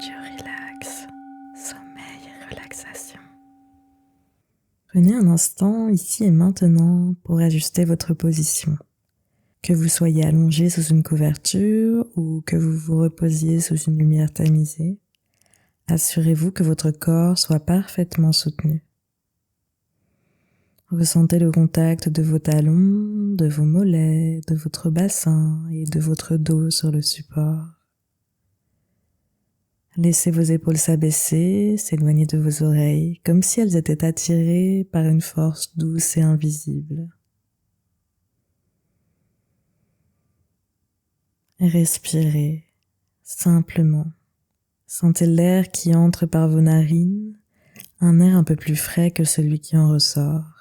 Audio relax, sommeil et relaxation. Prenez un instant ici et maintenant pour ajuster votre position. Que vous soyez allongé sous une couverture ou que vous vous reposiez sous une lumière tamisée, assurez-vous que votre corps soit parfaitement soutenu. Ressentez le contact de vos talons, de vos mollets, de votre bassin et de votre dos sur le support. Laissez vos épaules s'abaisser, s'éloigner de vos oreilles, comme si elles étaient attirées par une force douce et invisible. Respirez, simplement. Sentez l'air qui entre par vos narines, un air un peu plus frais que celui qui en ressort.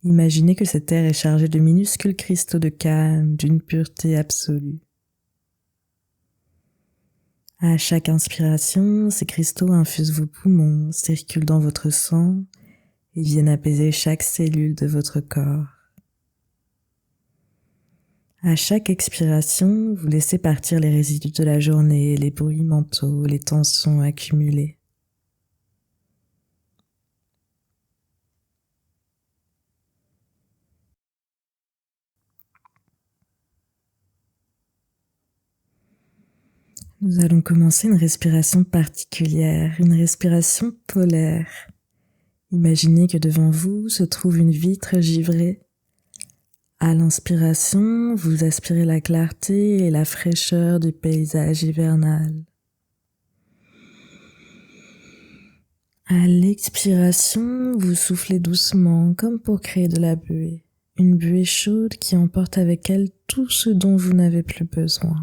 Imaginez que cet air est chargé de minuscules cristaux de calme, d'une pureté absolue. À chaque inspiration, ces cristaux infusent vos poumons, circulent dans votre sang et viennent apaiser chaque cellule de votre corps. À chaque expiration, vous laissez partir les résidus de la journée, les bruits mentaux, les tensions accumulées. Nous allons commencer une respiration particulière, une respiration polaire. Imaginez que devant vous se trouve une vitre givrée. À l'inspiration, vous aspirez la clarté et la fraîcheur du paysage hivernal. À l'expiration, vous soufflez doucement comme pour créer de la buée. Une buée chaude qui emporte avec elle tout ce dont vous n'avez plus besoin.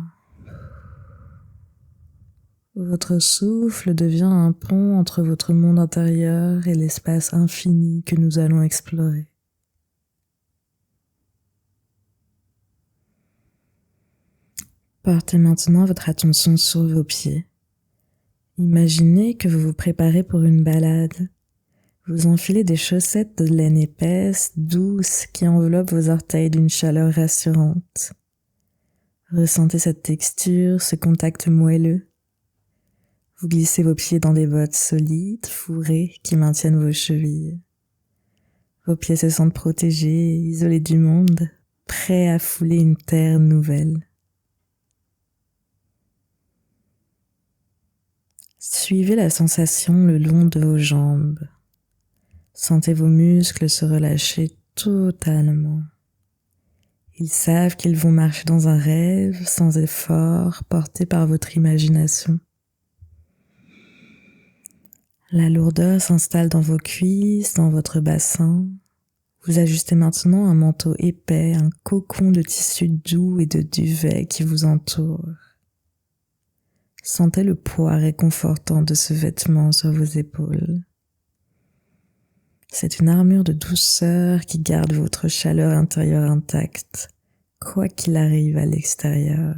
Votre souffle devient un pont entre votre monde intérieur et l'espace infini que nous allons explorer. Portez maintenant votre attention sur vos pieds. Imaginez que vous vous préparez pour une balade. Vous enfilez des chaussettes de laine épaisse, douces, qui enveloppent vos orteils d'une chaleur rassurante. Ressentez cette texture, ce contact moelleux. Vous glissez vos pieds dans des bottes solides, fourrées, qui maintiennent vos chevilles. Vos pieds se sentent protégés, isolés du monde, prêts à fouler une terre nouvelle. Suivez la sensation le long de vos jambes. Sentez vos muscles se relâcher totalement. Ils savent qu'ils vont marcher dans un rêve, sans effort, porté par votre imagination. La lourdeur s'installe dans vos cuisses, dans votre bassin. Vous ajustez maintenant un manteau épais, un cocon de tissu doux et de duvet qui vous entoure. Sentez le poids réconfortant de ce vêtement sur vos épaules. C'est une armure de douceur qui garde votre chaleur intérieure intacte, quoi qu'il arrive à l'extérieur.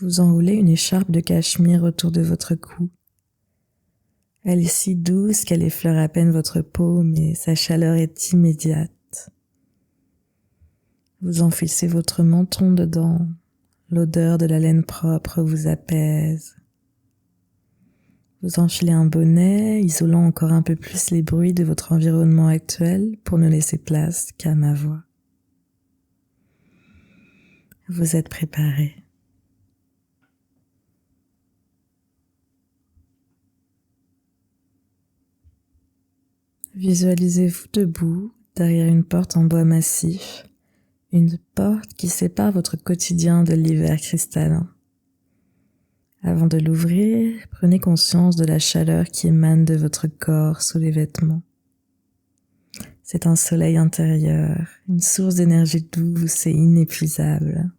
Vous enroulez une écharpe de cachemire autour de votre cou. Elle est si douce qu'elle effleure à peine votre peau, mais sa chaleur est immédiate. Vous enfilez votre menton dedans, l'odeur de la laine propre vous apaise. Vous enfilez un bonnet, isolant encore un peu plus les bruits de votre environnement actuel pour ne laisser place qu'à ma voix. Vous êtes préparé. Visualisez-vous debout derrière une porte en bois massif, une porte qui sépare votre quotidien de l'hiver cristallin. Avant de l'ouvrir, prenez conscience de la chaleur qui émane de votre corps sous les vêtements. C'est un soleil intérieur, une source d'énergie douce et inépuisable.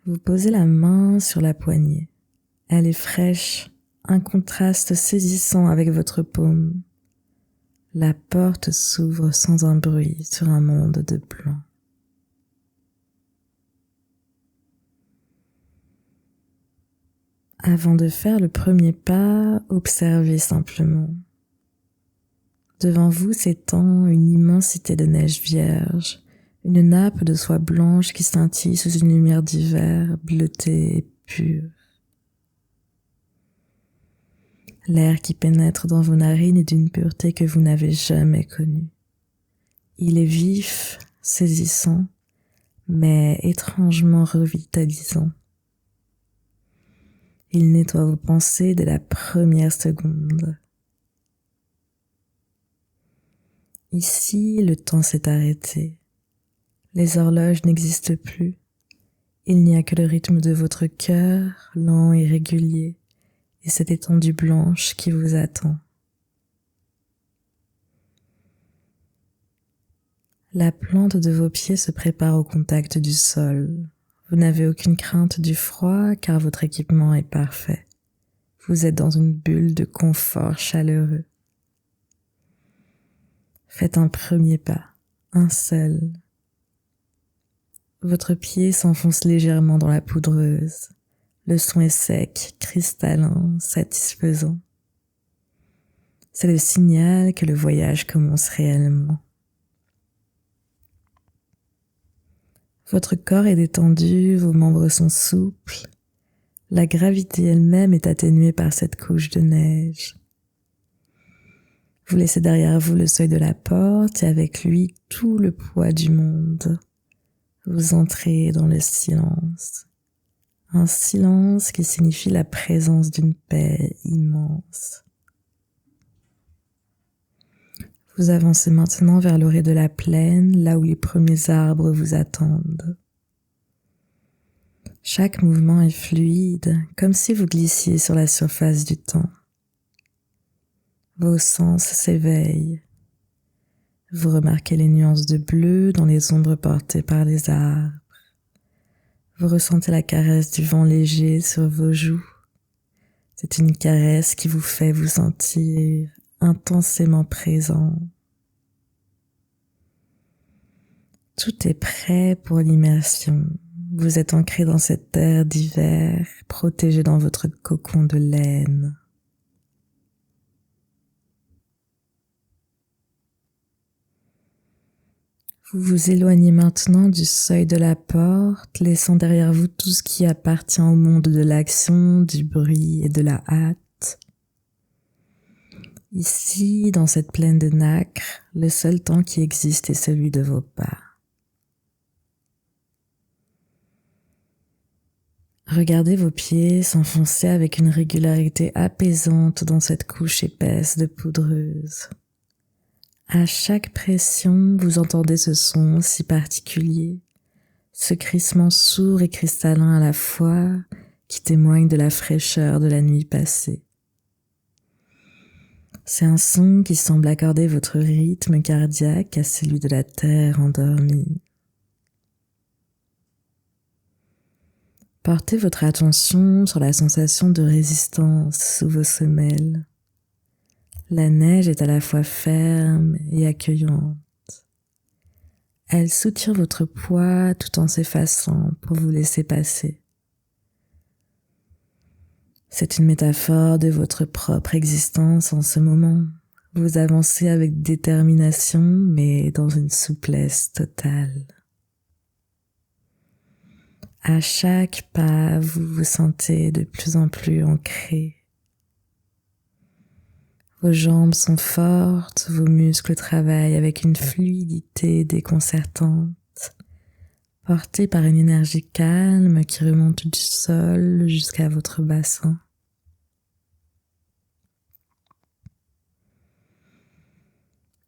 Vous posez la main sur la poignée. Elle est fraîche, un contraste saisissant avec votre paume. La porte s'ouvre sans un bruit sur un monde de blanc. Avant de faire le premier pas, observez simplement. Devant vous s'étend une immensité de neige vierge, une nappe de soie blanche qui scintille sous une lumière d'hiver, bleutée et pure. L'air qui pénètre dans vos narines est d'une pureté que vous n'avez jamais connue. Il est vif, saisissant, mais étrangement revitalisant. Il nettoie vos pensées dès la première seconde. Ici, le temps s'est arrêté. Les horloges n'existent plus. Il n'y a que le rythme de votre cœur, lent et régulier, et cette étendue blanche qui vous attend. La plante de vos pieds se prépare au contact du sol. Vous n'avez aucune crainte du froid car votre équipement est parfait. Vous êtes dans une bulle de confort chaleureux. Faites un premier pas, un seul. Votre pied s'enfonce légèrement dans la poudreuse. Le son est sec, cristallin, satisfaisant. C'est le signal que le voyage commence réellement. Votre corps est détendu, vos membres sont souples. La gravité elle-même est atténuée par cette couche de neige. Vous laissez derrière vous le seuil de la porte et avec lui tout le poids du monde. Vous entrez dans le silence. Un silence qui signifie la présence d'une paix immense. Vous avancez maintenant vers l'orée de la plaine, là où les premiers arbres vous attendent. Chaque mouvement est fluide, comme si vous glissiez sur la surface du temps. Vos sens s'éveillent. Vous remarquez les nuances de bleu dans les ombres portées par les arbres. Vous ressentez la caresse du vent léger sur vos joues. C'est une caresse qui vous fait vous sentir intensément présent. Tout est prêt pour l'immersion. Vous êtes ancré dans cette terre d'hiver, protégé dans votre cocon de laine. Vous vous éloignez maintenant du seuil de la porte, laissant derrière vous tout ce qui appartient au monde de l'action, du bruit et de la hâte. Ici, dans cette plaine de nacre, le seul temps qui existe est celui de vos pas. Regardez vos pieds s'enfoncer avec une régularité apaisante dans cette couche épaisse de poudreuse. À chaque pression, vous entendez ce son si particulier, ce crissement sourd et cristallin à la fois qui témoigne de la fraîcheur de la nuit passée. C'est un son qui semble accorder votre rythme cardiaque à celui de la terre endormie. Portez votre attention sur la sensation de résistance sous vos semelles. La neige est à la fois ferme et accueillante. Elle soutient votre poids tout en s'effaçant pour vous laisser passer. C'est une métaphore de votre propre existence en ce moment. Vous avancez avec détermination, mais dans une souplesse totale. À chaque pas, vous vous sentez de plus en plus ancré. Vos jambes sont fortes, vos muscles travaillent avec une fluidité déconcertante, portés par une énergie calme qui remonte du sol jusqu'à votre bassin.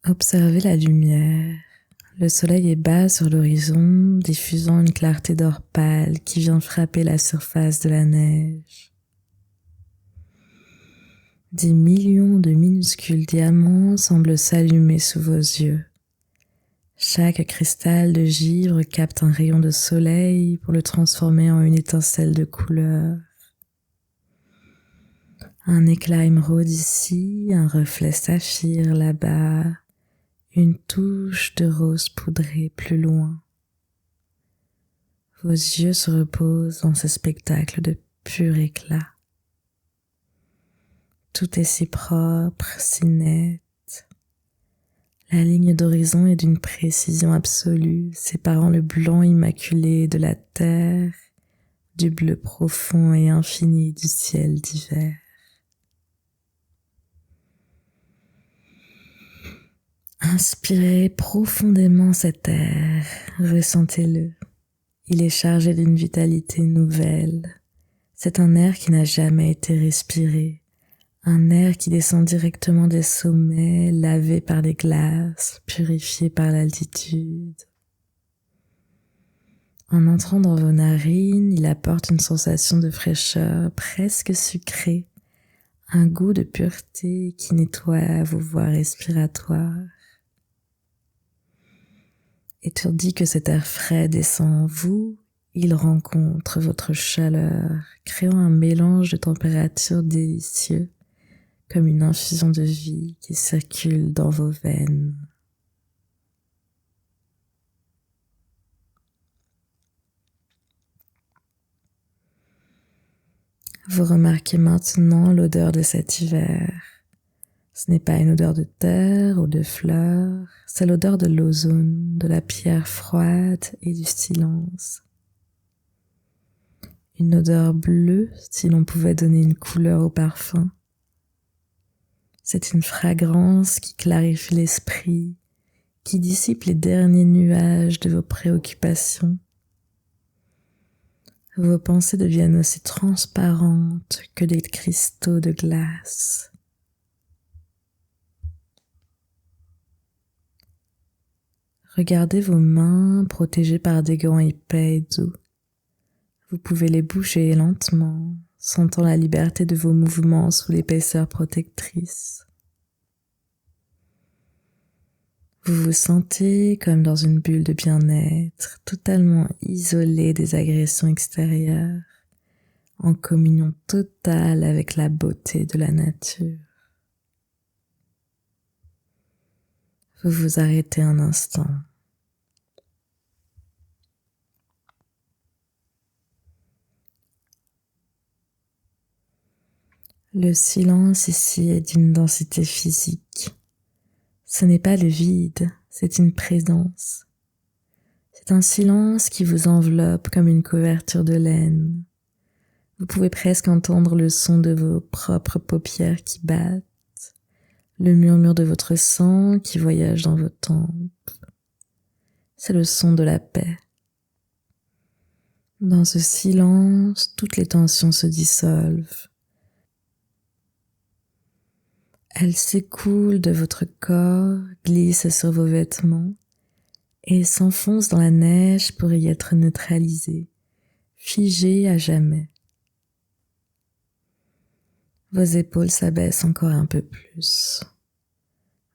Observez la lumière. Le soleil est bas sur l'horizon, diffusant une clarté d'or pâle qui vient frapper la surface de la neige. Des millions de minuscules diamants semblent s'allumer sous vos yeux. Chaque cristal de givre capte un rayon de soleil pour le transformer en une étincelle de couleur. Un éclat émeraude ici, un reflet saphir là-bas, une touche de rose poudrée plus loin. Vos yeux se reposent dans ce spectacle de pur éclat. Tout est si propre, si net. La ligne d'horizon est d'une précision absolue, séparant le blanc immaculé de la terre du bleu profond et infini du ciel d'hiver. Inspirez profondément cet air, ressentez-le. Il est chargé d'une vitalité nouvelle. C'est un air qui n'a jamais été respiré, un air qui descend directement des sommets, lavé par les glaces, purifié par l'altitude. En entrant dans vos narines, il apporte une sensation de fraîcheur presque sucrée, un goût de pureté qui nettoie vos voies respiratoires. Et tandis que cet air frais descend en vous, il rencontre votre chaleur, créant un mélange de températures délicieux, comme une infusion de vie qui circule dans vos veines. Vous remarquez maintenant l'odeur de cet hiver. Ce n'est pas une odeur de terre ou de fleurs, c'est l'odeur de l'ozone, de la pierre froide et du silence. Une odeur bleue si l'on pouvait donner une couleur au parfum. C'est une fragrance qui clarifie l'esprit, qui dissipe les derniers nuages de vos préoccupations. Vos pensées deviennent aussi transparentes que des cristaux de glace. Regardez vos mains protégées par des gants épais et doux. Vous pouvez les bouger lentement, sentant la liberté de vos mouvements sous l'épaisseur protectrice. Vous vous sentez comme dans une bulle de bien-être, totalement isolé des agressions extérieures, en communion totale avec la beauté de la nature. Vous vous arrêtez un instant. Le silence ici est d'une densité physique. Ce n'est pas le vide, c'est une présence. C'est un silence qui vous enveloppe comme une couverture de laine. Vous pouvez presque entendre le son de vos propres paupières qui battent, le murmure de votre sang qui voyage dans vos tempes. C'est le son de la paix. Dans ce silence, toutes les tensions se dissolvent. Elles s'écoulent de votre corps, glissent sur vos vêtements et s'enfoncent dans la neige pour y être neutralisées, figées à jamais. Vos épaules s'abaissent encore un peu plus.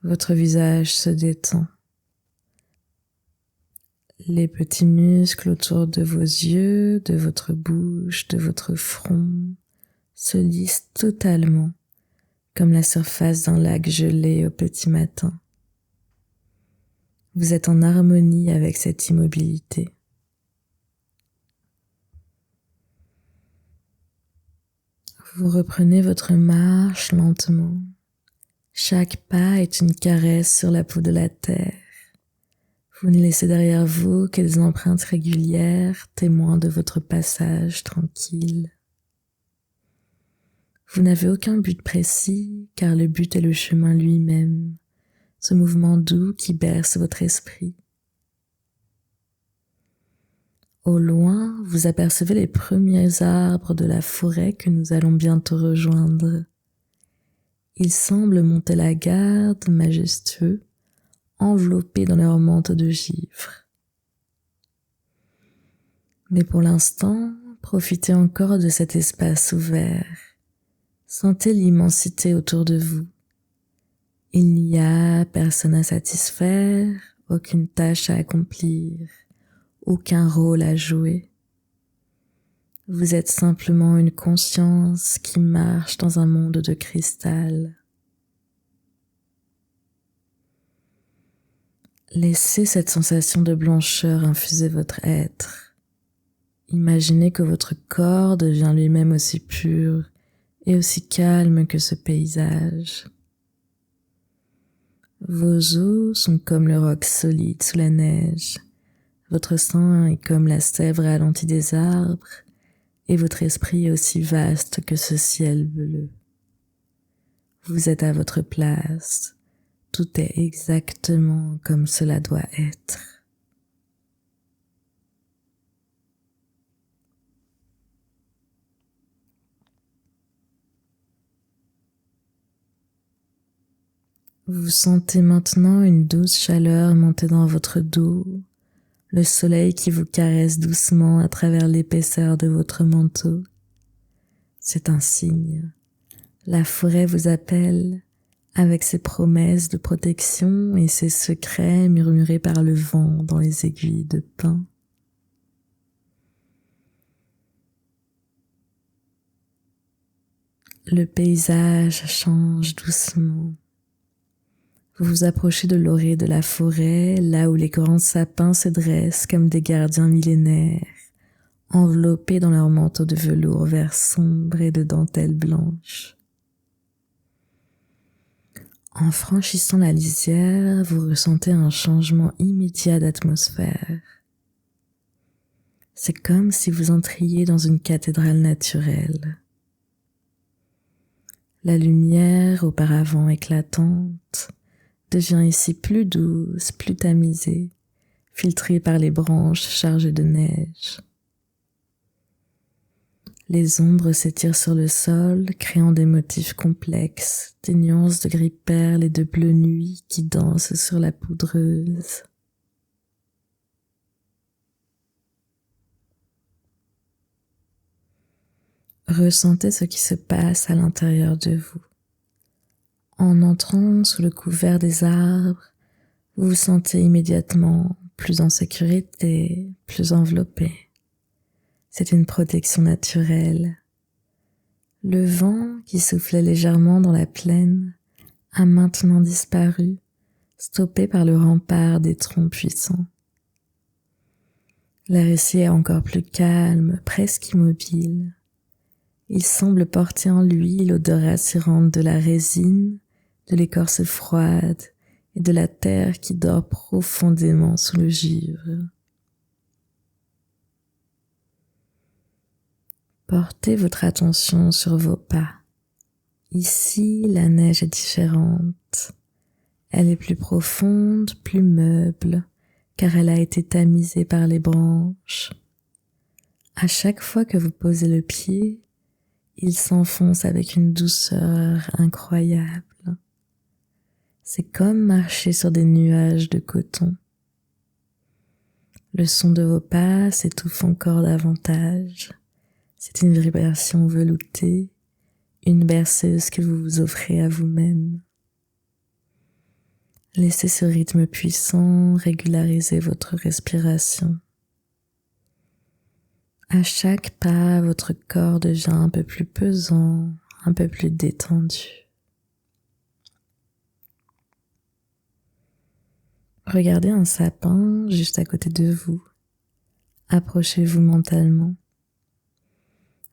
Votre visage se détend. Les petits muscles autour de vos yeux, de votre bouche, de votre front se lissent totalement, comme la surface d'un lac gelé au petit matin. Vous êtes en harmonie avec cette immobilité. Vous reprenez votre marche lentement. Chaque pas est une caresse sur la peau de la terre. Vous ne laissez derrière vous que des empreintes régulières, témoins de votre passage tranquille. Vous n'avez aucun but précis, car le but est le chemin lui-même, ce mouvement doux qui berce votre esprit. Au loin, vous apercevez les premiers arbres de la forêt que nous allons bientôt rejoindre. Ils semblent monter la garde, majestueux, enveloppés dans leur manteau de givre. Mais pour l'instant, profitez encore de cet espace ouvert. Sentez l'immensité autour de vous. Il n'y a personne à satisfaire, aucune tâche à accomplir, aucun rôle à jouer. Vous êtes simplement une conscience qui marche dans un monde de cristal. Laissez cette sensation de blancheur infuser votre être. Imaginez que votre corps devient lui-même aussi pur et aussi calme que ce paysage. Vos os sont comme le roc solide sous la neige. Votre sang est comme la sève ralentie des arbres, et votre esprit est aussi vaste que ce ciel bleu. Vous êtes à votre place. Tout est exactement comme cela doit être. Vous sentez maintenant une douce chaleur monter dans votre dos, le soleil qui vous caresse doucement à travers l'épaisseur de votre manteau. C'est un signe. La forêt vous appelle avec ses promesses de protection et ses secrets murmurés par le vent dans les aiguilles de pin. Le paysage change doucement. Vous vous approchez de l'orée de la forêt, là où les grands sapins se dressent comme des gardiens millénaires, enveloppés dans leurs manteaux de velours vert sombre et de dentelle blanche. En franchissant la lisière, vous ressentez un changement immédiat d'atmosphère. C'est comme si vous entriez dans une cathédrale naturelle. La lumière, auparavant éclatante, devient ici plus douce, plus tamisée, filtrée par les branches chargées de neige. Les ombres s'étirent sur le sol, créant des motifs complexes, des nuances de gris perle et de bleu nuit qui dansent sur la poudreuse. Ressentez ce qui se passe à l'intérieur de vous. En entrant sous le couvert des arbres, vous vous sentez immédiatement plus en sécurité, plus enveloppé. C'est une protection naturelle. Le vent qui soufflait légèrement dans la plaine a maintenant disparu, stoppé par le rempart des troncs puissants. L'air ici est encore plus calme, presque immobile. Il semble porter en lui l'odeur attirante de la résine, de l'écorce froide et de la terre qui dort profondément sous le givre. Portez votre attention sur vos pas. Ici, la neige est différente. Elle est plus profonde, plus meuble, car elle a été tamisée par les branches. À chaque fois que vous posez le pied, il s'enfonce avec une douceur incroyable. C'est comme marcher sur des nuages de coton. Le son de vos pas s'étouffe encore davantage. C'est une vibration veloutée, une berceuse que vous vous offrez à vous-même. Laissez ce rythme puissant régulariser votre respiration. À chaque pas, votre corps devient un peu plus pesant, un peu plus détendu. Regardez un sapin juste à côté de vous. Approchez-vous mentalement.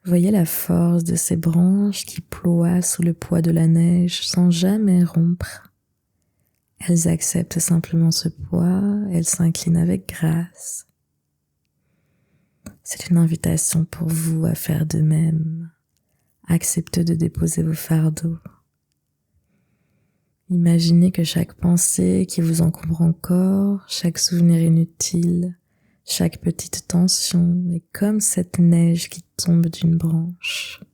Voyez la force de ces branches qui ploient sous le poids de la neige sans jamais rompre. Elles acceptent simplement ce poids, elles s'inclinent avec grâce. C'est une invitation pour vous à faire de même. Acceptez de déposer vos fardeaux. Imaginez que chaque pensée qui vous encombre encore, chaque souvenir inutile, chaque petite tension est comme cette neige qui tombe d'une branche.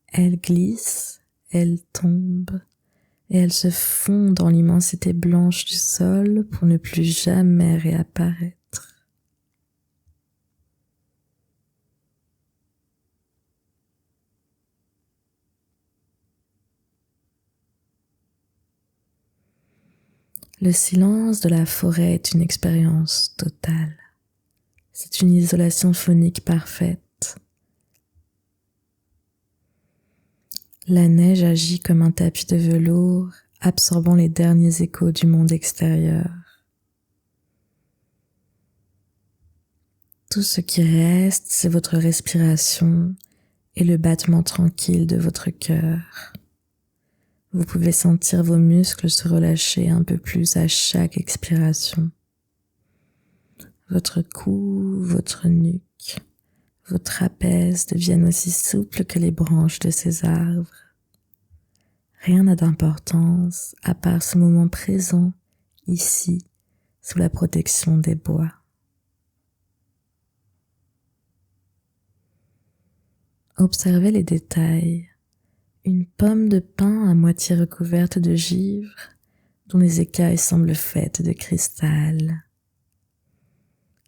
Elle glisse, elle tombe, et elle se fond dans l'immensité blanche du sol pour ne plus jamais réapparaître. Le silence de la forêt est une expérience totale. C'est une isolation phonique parfaite. La neige agit comme un tapis de velours, absorbant les derniers échos du monde extérieur. Tout ce qui reste, c'est votre respiration et le battement tranquille de votre cœur. Vous pouvez sentir vos muscles se relâcher un peu plus à chaque expiration. Votre cou, votre nuque, vos trapèzes deviennent aussi souples que les branches de ces arbres. Rien n'a d'importance à part ce moment présent, ici, sous la protection des bois. Observez les détails. Une pomme de pin à moitié recouverte de givre, dont les écailles semblent faites de cristal.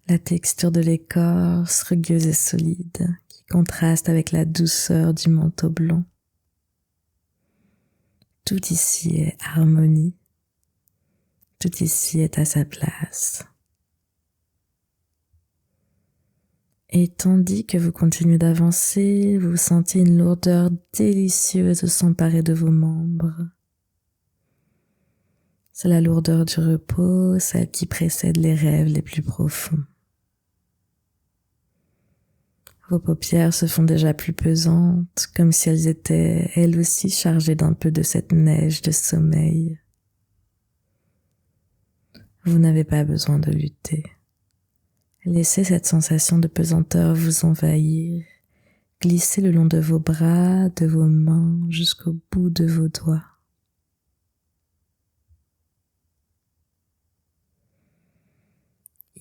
La texture de l'écorce, rugueuse et solide, qui contraste avec la douceur du manteau blanc. Tout ici est harmonie. Tout ici est à sa place. Et tandis que vous continuez d'avancer, vous sentez une lourdeur délicieuse s'emparer de vos membres. C'est la lourdeur du repos, celle qui précède les rêves les plus profonds. Vos paupières se font déjà plus pesantes, comme si elles étaient, elles aussi, chargées d'un peu de cette neige de sommeil. Vous n'avez pas besoin de lutter. Laissez cette sensation de pesanteur vous envahir, glissez le long de vos bras, de vos mains, jusqu'au bout de vos doigts.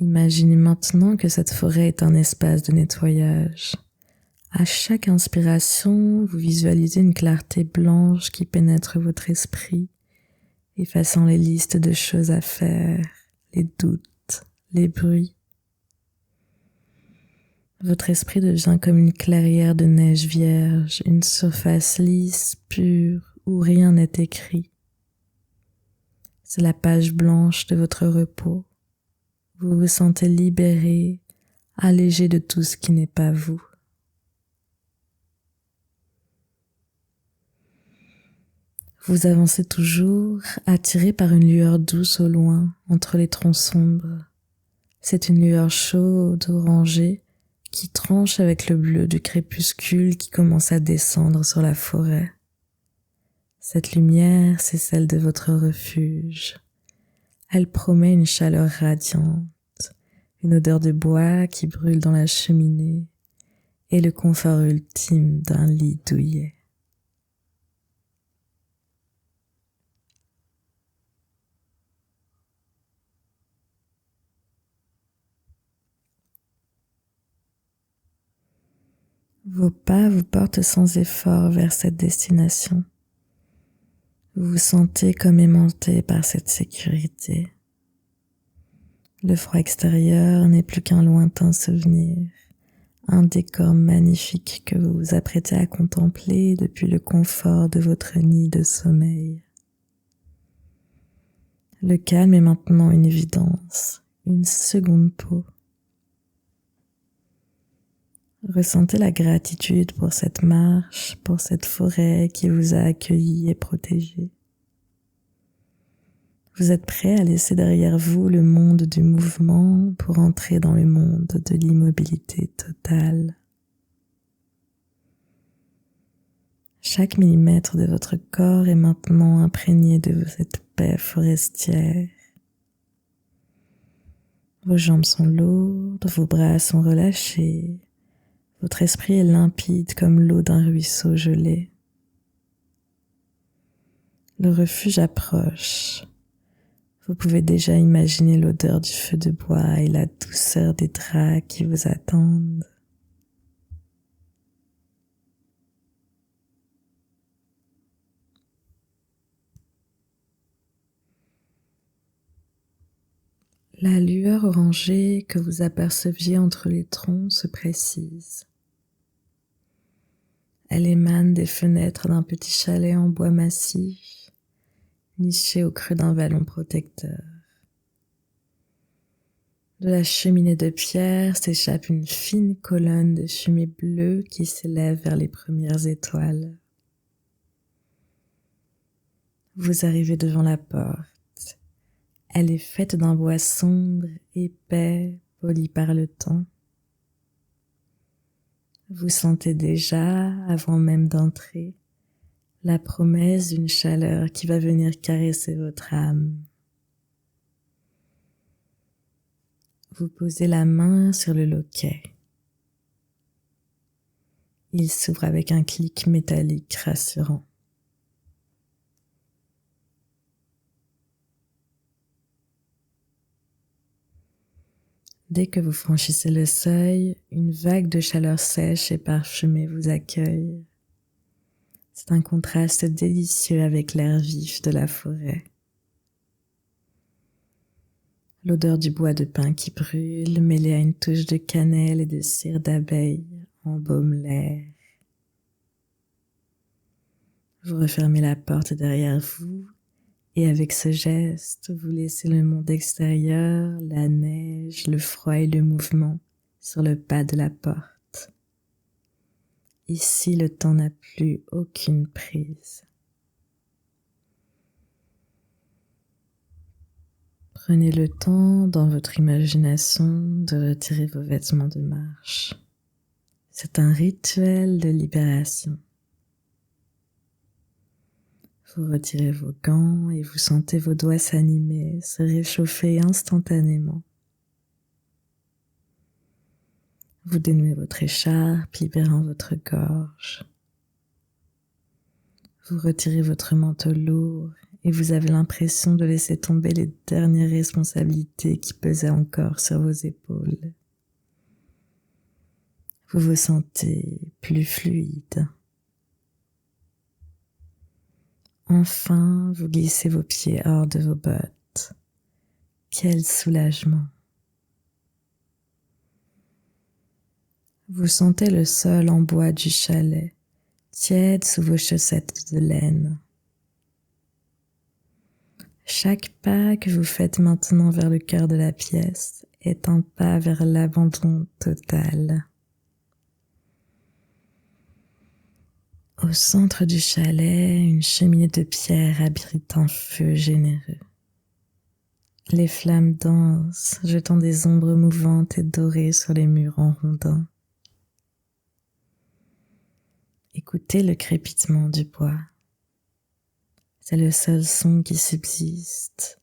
Imaginez maintenant que cette forêt est un espace de nettoyage. À chaque inspiration, vous visualisez une clarté blanche qui pénètre votre esprit, effaçant les listes de choses à faire, les doutes, les bruits. Votre esprit devient comme une clairière de neige vierge, une surface lisse, pure, où rien n'est écrit. C'est la page blanche de votre repos. Vous vous sentez libéré, allégé de tout ce qui n'est pas vous. Vous avancez toujours, attiré par une lueur douce au loin, entre les troncs sombres. C'est une lueur chaude, orangée, qui tranche avec le bleu du crépuscule qui commence à descendre sur la forêt. Cette lumière, c'est celle de votre refuge. Elle promet une chaleur radiante, une odeur de bois qui brûle dans la cheminée et le confort ultime d'un lit douillet. Vos pas vous portent sans effort vers cette destination. Vous vous sentez comme aimanté par cette sécurité. Le froid extérieur n'est plus qu'un lointain souvenir, un décor magnifique que vous vous apprêtez à contempler depuis le confort de votre nid de sommeil. Le calme est maintenant une évidence, une seconde peau. Ressentez la gratitude pour cette marche, pour cette forêt qui vous a accueilli et protégé. Vous êtes prêt à laisser derrière vous le monde du mouvement pour entrer dans le monde de l'immobilité totale. Chaque millimètre de votre corps est maintenant imprégné de cette paix forestière. Vos jambes sont lourdes, vos bras sont relâchés. Votre esprit est limpide comme l'eau d'un ruisseau gelé. Le refuge approche. Vous pouvez déjà imaginer l'odeur du feu de bois et la douceur des draps qui vous attendent. La lueur orangée que vous aperceviez entre les troncs se précise. Elle émane des fenêtres d'un petit chalet en bois massif, niché au creux d'un vallon protecteur. De la cheminée de pierre s'échappe une fine colonne de fumée bleue qui s'élève vers les premières étoiles. Vous arrivez devant la porte. Elle est faite d'un bois sombre, épais, poli par le temps. Vous sentez déjà, avant même d'entrer, la promesse d'une chaleur qui va venir caresser votre âme. Vous posez la main sur le loquet. Il s'ouvre avec un clic métallique rassurant. Dès que vous franchissez le seuil, une vague de chaleur sèche et parfumée vous accueille. C'est un contraste délicieux avec l'air vif de la forêt. L'odeur du bois de pin qui brûle, mêlée à une touche de cannelle et de cire d'abeille, embaume l'air. Vous refermez la porte derrière vous et avec ce geste, vous laissez le monde extérieur, la neige, le froid et le mouvement sur le pas de la porte. Ici, le temps n'a plus aucune prise. Prenez le temps, dans votre imagination, de retirer vos vêtements de marche. C'est un rituel de libération. Vous retirez vos gants et vous sentez vos doigts s'animer, se réchauffer instantanément. Vous dénouez votre écharpe, libérant votre gorge. Vous retirez votre manteau lourd et vous avez l'impression de laisser tomber les dernières responsabilités qui pesaient encore sur vos épaules. Vous vous sentez plus fluide. Enfin, vous glissez vos pieds hors de vos bottes. Quel soulagement! Vous sentez le sol en bois du chalet, tiède sous vos chaussettes de laine. Chaque pas que vous faites maintenant vers le cœur de la pièce est un pas vers l'abandon total. Au centre du chalet, une cheminée de pierre abrite un feu généreux. Les flammes dansent, jetant des ombres mouvantes et dorées sur les murs en rondins. Écoutez le crépitement du bois. C'est le seul son qui subsiste,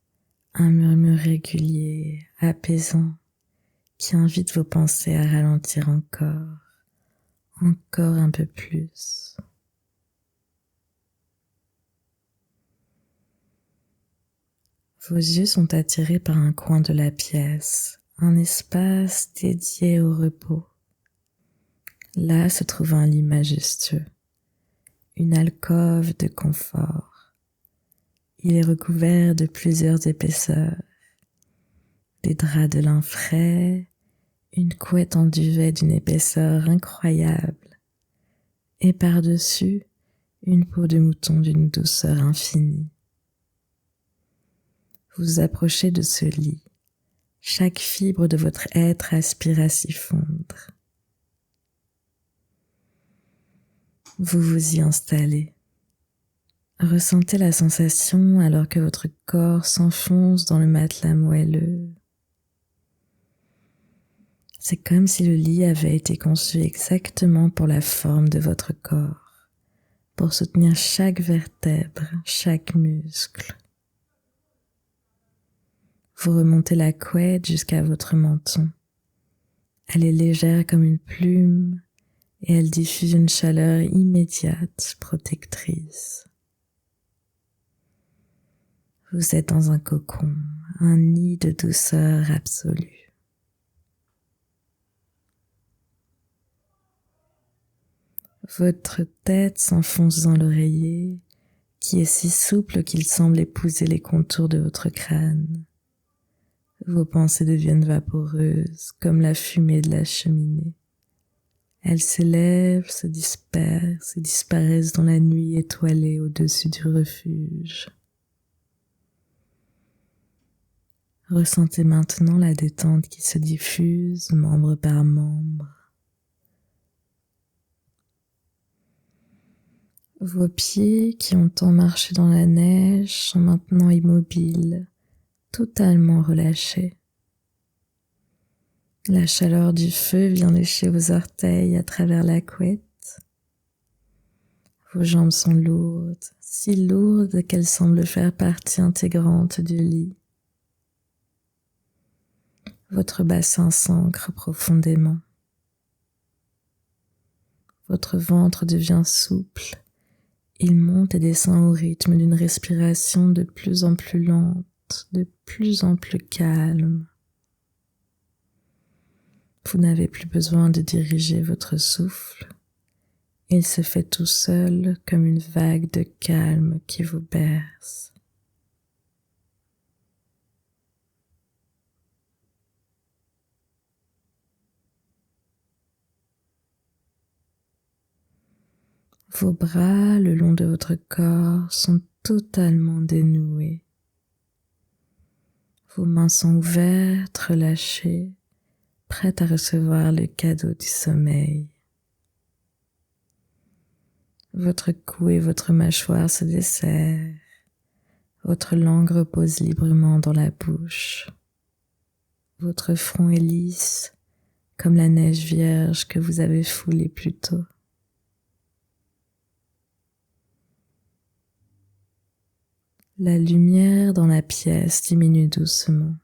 un murmure régulier, apaisant, qui invite vos pensées à ralentir encore un peu plus. Vos yeux sont attirés par un coin de la pièce, un espace dédié au repos. Là se trouve un lit majestueux, une alcôve de confort. Il est recouvert de plusieurs épaisseurs, des draps de lin frais, une couette en duvet d'une épaisseur incroyable, et par-dessus, une peau de mouton d'une douceur infinie. Vous vous approchez de ce lit. Chaque fibre de votre être aspire à s'y fondre. Vous vous y installez. Ressentez la sensation alors que votre corps s'enfonce dans le matelas moelleux. C'est comme si le lit avait été conçu exactement pour la forme de votre corps, pour soutenir chaque vertèbre, chaque muscle. Vous remontez la couette jusqu'à votre menton. Elle est légère comme une plume et elle diffuse une chaleur immédiate, protectrice. Vous êtes dans un cocon, un nid de douceur absolue. Votre tête s'enfonce dans l'oreiller, qui est si souple qu'il semble épouser les contours de votre crâne. Vos pensées deviennent vaporeuses, comme la fumée de la cheminée. Elles s'élèvent, se dispersent et disparaissent dans la nuit étoilée au-dessus du refuge. Ressentez maintenant la détente qui se diffuse, membre par membre. Vos pieds, qui ont tant marché dans la neige, sont maintenant immobiles, totalement relâchés. La chaleur du feu vient lécher vos orteils à travers la couette. Vos jambes sont lourdes, si lourdes qu'elles semblent faire partie intégrante du lit. Votre bassin s'ancre profondément. Votre ventre devient souple. Il monte et descend au rythme d'une respiration de plus en plus lente, de plus en plus calme. Vous n'avez plus besoin de diriger votre souffle. Il se fait tout seul comme une vague de calme qui vous berce. Vos bras le long de votre corps sont totalement dénoués. Vos mains sont ouvertes, relâchées, prêtes à recevoir le cadeau du sommeil. Votre cou et votre mâchoire se desserrent. Votre langue repose librement dans la bouche. Votre front est lisse, comme la neige vierge que vous avez foulée plus tôt. La lumière dans la pièce diminue doucement.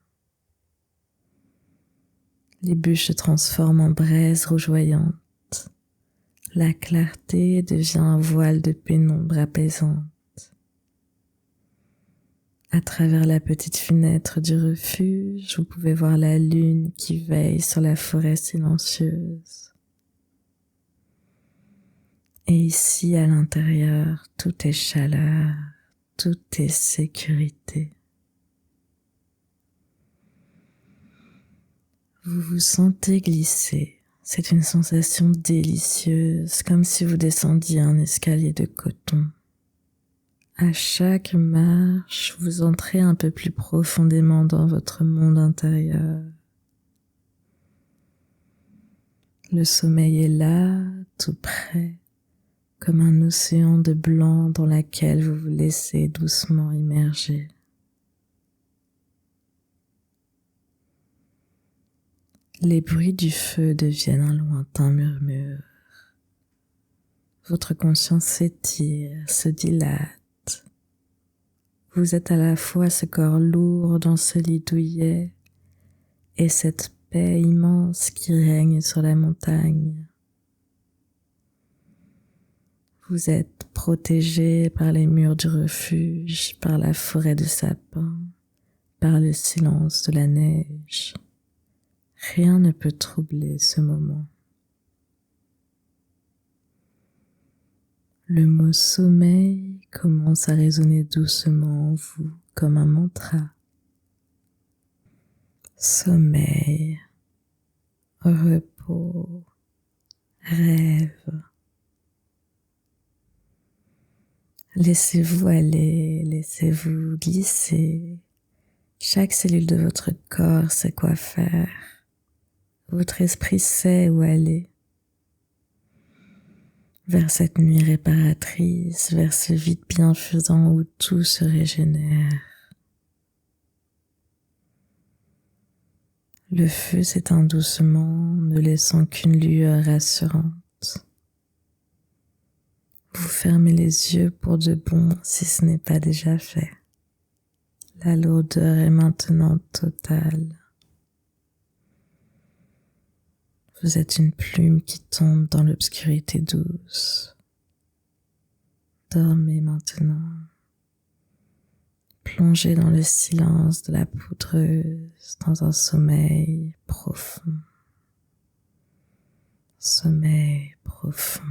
Les bûches se transforment en braises rougeoyantes. La clarté devient un voile de pénombre apaisante. À travers la petite fenêtre du refuge, vous pouvez voir la lune qui veille sur la forêt silencieuse. Et ici, à l'intérieur, tout est chaleur, tout est sécurité. Vous vous sentez glisser. C'est une sensation délicieuse, comme si vous descendiez un escalier de coton. À chaque marche, vous entrez un peu plus profondément dans votre monde intérieur. Le sommeil est là, tout près, comme un océan de blanc dans lequel vous vous laissez doucement immerger. Les bruits du feu deviennent un lointain murmure. Votre conscience s'étire, se dilate. Vous êtes à la fois ce corps lourd dans ce lit douillet et cette paix immense qui règne sur la montagne. Vous êtes protégé par les murs du refuge, par la forêt de sapins, par le silence de la neige. Rien ne peut troubler ce moment. Le mot sommeil commence à résonner doucement en vous comme un mantra. Sommeil, repos, rêve. Laissez-vous aller, laissez-vous glisser. Chaque cellule de votre corps sait quoi faire. Votre esprit sait où aller. Vers cette nuit réparatrice, vers ce vide bienfaisant où tout se régénère. Le feu s'éteint doucement, ne laissant qu'une lueur rassurante. Vous fermez les yeux pour de bon si ce n'est pas déjà fait. La lourdeur est maintenant totale. Vous êtes une plume qui tombe dans l'obscurité douce. Dormez maintenant. Plongez dans le silence de la poudreuse, dans un sommeil profond. Sommeil profond.